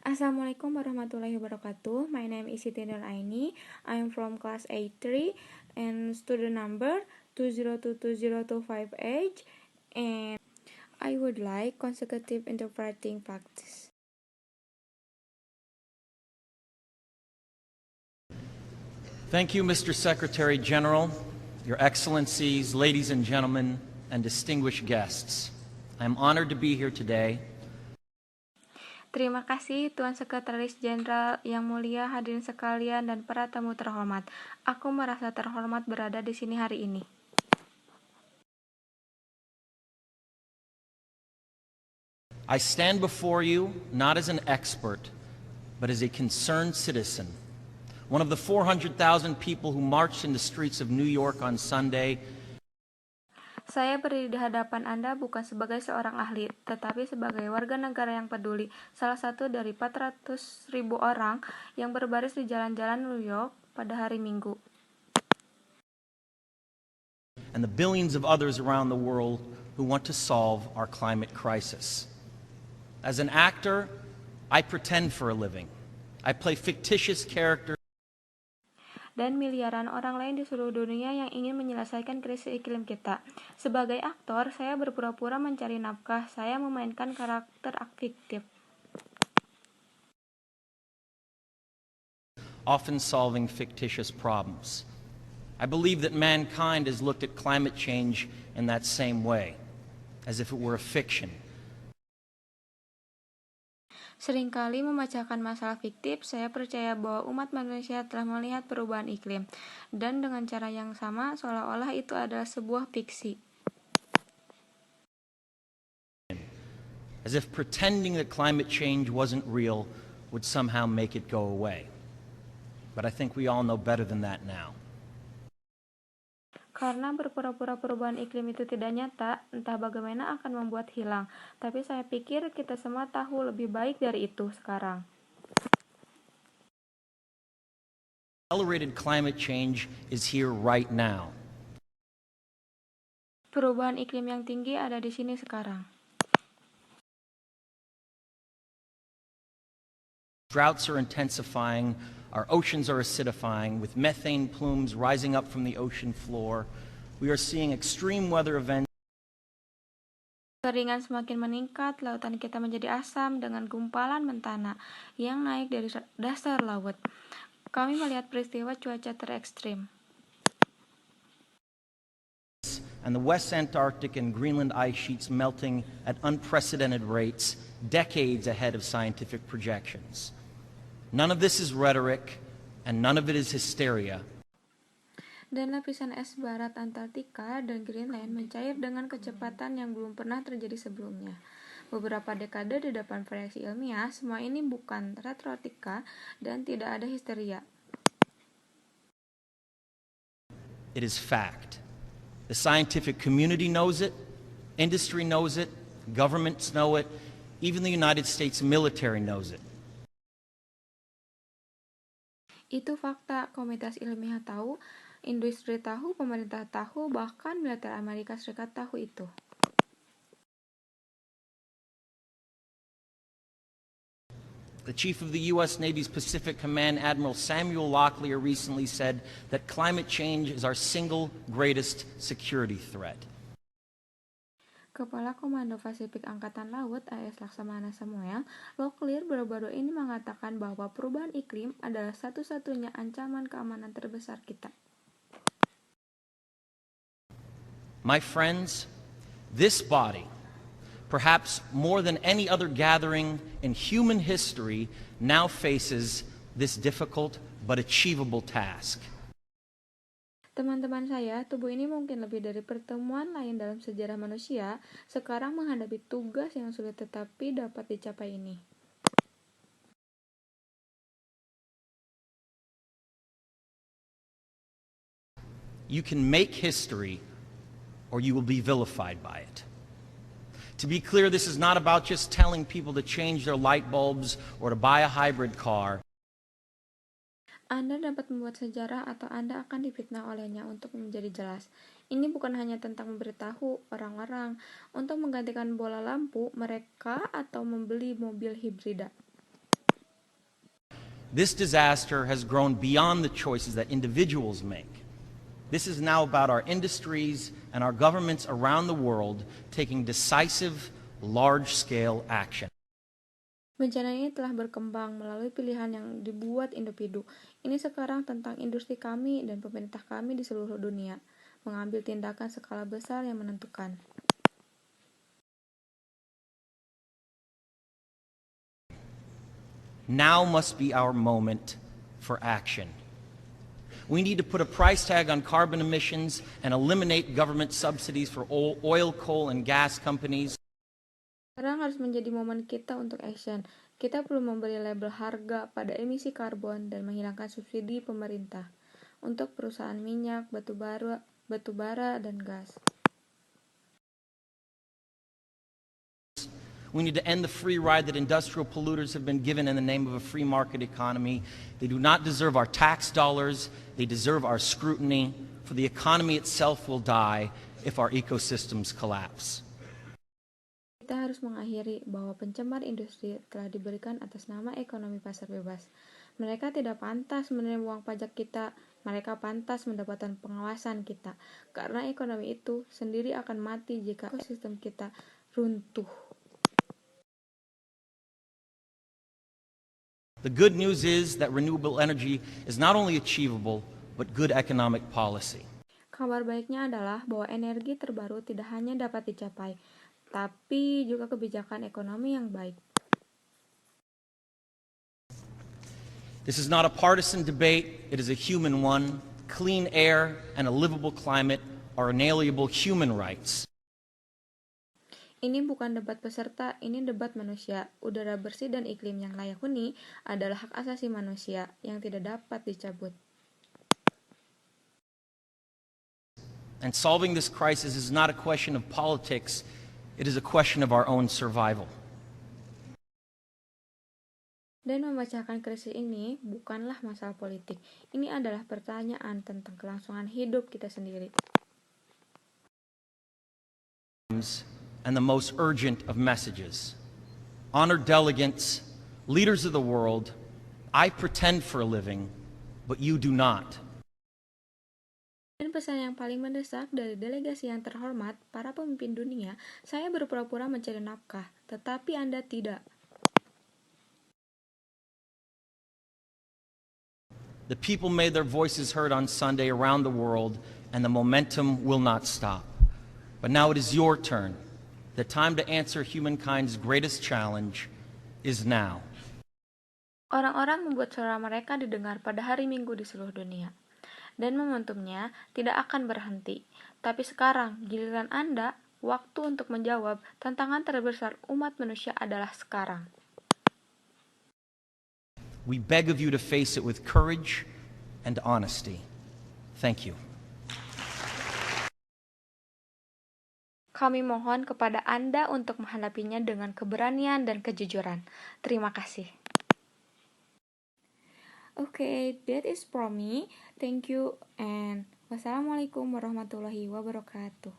Assalamualaikum warahmatullahi wabarakatuh. My name is Siti Nur Aini. I am from class A3 and student number 2022025H, and I would like consecutive interpreting practice. Thank you, Mr. Secretary General, Your Excellencies, ladies and gentlemen, and distinguished guests. I am honored to be here today. Terima kasih Tuan Sekretaris Jenderal yang mulia, hadirin sekalian, dan para tamu terhormat. Aku merasa terhormat berada di sini hari ini. I stand before you not as an expert, but as a concerned citizen, one of the 400,000 people who marched in the streets of New York on Sunday. Saya berdiri di hadapan Anda bukan sebagai seorang ahli, tetapi sebagai warga negara yang peduli, salah satu dari 400.000 orang yang berbaris di jalan-jalan New York pada hari Minggu. And the billions of others around the world who want to solve our climate crisis. As an actor, I pretend for a living. I play fictitious characters. Dan miliaran orang lain di seluruh dunia yang ingin menyelesaikan krisis iklim kita. Sebagai aktor, saya berpura-pura mencari nafkah, saya memainkan karakter fiktif. Often solving fictitious problems. I believe that mankind has looked at climate change in that same way, as if it were a fiction. Seringkali memecahkan masalah fiktif, saya percaya bahwa umat manusia telah melihat perubahan iklim, dan dengan cara yang sama, seolah-olah itu adalah sebuah fiksi. As if pretending that climate change wasn't real would somehow make it go away. But I think we all know better than that now. Karena berpura-pura perubahan iklim itu tidak nyata, entah bagaimana akan membuat hilang. Tapi saya pikir kita semua tahu lebih baik dari itu sekarang. Accelerated climate change is here right now. Perubahan iklim yang tinggi ada di sini sekarang. Droughts are intensifying, our oceans are acidifying, with methane plumes rising up from the ocean floor. We are seeing extreme weather events. Keringan semakin meningkat, lautan kita menjadi asam dengan gumpalan mentana yang naik dari dasar laut. Kami melihat peristiwa cuaca terekstrim. And the West Antarctic and Greenland ice sheets melting at unprecedented rates, decades ahead of scientific projections. None of this is rhetoric, and none of it is hysteria. Dan lapisan es barat Antartika dan Greenland mencair dengan kecepatan yang belum pernah terjadi sebelumnya. Beberapa dekade di depan proyeksi ilmiah, semua ini bukan retorika dan tidak ada histeria. It is fact. The scientific community knows it, industry knows it, governments know it, even the United States military knows it. Itu fakta, komunitas ilmiah tahu, industri tahu, pemerintah tahu, bahkan militer Amerika Serikat tahu itu. The chief of the U.S. Navy's Pacific Command, Admiral Samuel Locklear, recently said that climate change is our single greatest security threat. Kepala Komando Pasifik Angkatan Laut AS Laksamana Samuel Locklear baru-baru ini mengatakan bahwa perubahan iklim adalah satu-satunya ancaman keamanan terbesar kita. My friends, this body, perhaps more than any other gathering in human history, now faces this difficult but achievable task. Teman-teman saya, tubuh ini mungkin lebih dari pertemuan lain dalam sejarah manusia, sekarang menghadapi tugas yang sulit tetapi dapat dicapai ini. You can make history, or you will be vilified by it. To be clear, this is not about just telling people to change their light bulbs or to buy a hybrid car. Anda dapat membuat sejarah atau Anda akan difitnah olehnya untuk menjadi jelas. Ini bukan hanya tentang memberitahu orang-orang untuk menggantikan bola lampu mereka atau membeli mobil hibrida. This disaster has grown beyond the choices that individuals make. This is now about our industries and our governments around the world taking decisive, large-scale action. Bencana ini telah berkembang melalui pilihan yang dibuat individu. Ini sekarang tentang industri kami dan pemerintah kami di seluruh dunia, mengambil tindakan skala besar yang menentukan. Now must be our moment for action. We need to put a price tag on carbon emissions and eliminate government subsidies for oil, coal, and gas companies. Sekarang harus menjadi momen kita untuk action. Kita perlu memberi label harga pada emisi karbon dan menghilangkan subsidi pemerintah untuk perusahaan minyak, batu bara, dan gas. We need to end the free ride that industrial polluters have been given in the name of a free market economy. They do not deserve our tax dollars. They deserve our scrutiny, for the economy itself will die if our ecosystems collapse. Kita harus mengakhiri bahwa pencemar industri telah diberikan atas nama ekonomi pasar bebas. Mereka tidak pantas menerima uang pajak kita, mereka pantas mendapatkan pengawasan kita, karena ekonomi itu sendiri akan mati jika ekosistem kita runtuh. The good news is that renewable energy is not only achievable, but good economic policy. Kabar baiknya adalah bahwa energi terbaru tidak hanya dapat dicapai, tapi juga kebijakan ekonomi yang baik. This is not a partisan debate, it is a human one. Clean air and a livable climate are inalienable human rights. Ini bukan debat peserta, ini debat manusia. Udara bersih dan iklim yang layak huni adalah hak asasi manusia yang tidak dapat dicabut. And solving this crisis is not a question of politics, it is a question of our own survival. Dan memecahkan krisis ini bukanlah masalah politik. Ini adalah pertanyaan tentang kelangsungan hidup kita sendiri. And the most urgent of messages. Honored delegates, leaders of the world, I pretend for a living, but you do not. Dan pesan yang paling mendesak dari delegasi yang terhormat, para pemimpin dunia, saya berpura-pura mencari nafkah, tetapi Anda tidak. The people made their voices heard on Sunday around the world, and the momentum will not stop. But now it is your turn. The time to answer humankind's greatest challenge is now. Orang-orang membuat suara mereka didengar pada hari Minggu di seluruh dunia. Dan momentumnya tidak akan berhenti. Tapi sekarang, giliran Anda, waktu untuk menjawab tantangan terbesar umat manusia adalah sekarang. We beg of you to face it with courage and honesty. Thank you. Kami mohon kepada Anda untuk menghadapinya dengan keberanian dan kejujuran. Terima kasih. Okay, that is from me. Thank you and wassalamualaikum warahmatullahi wabarakatuh.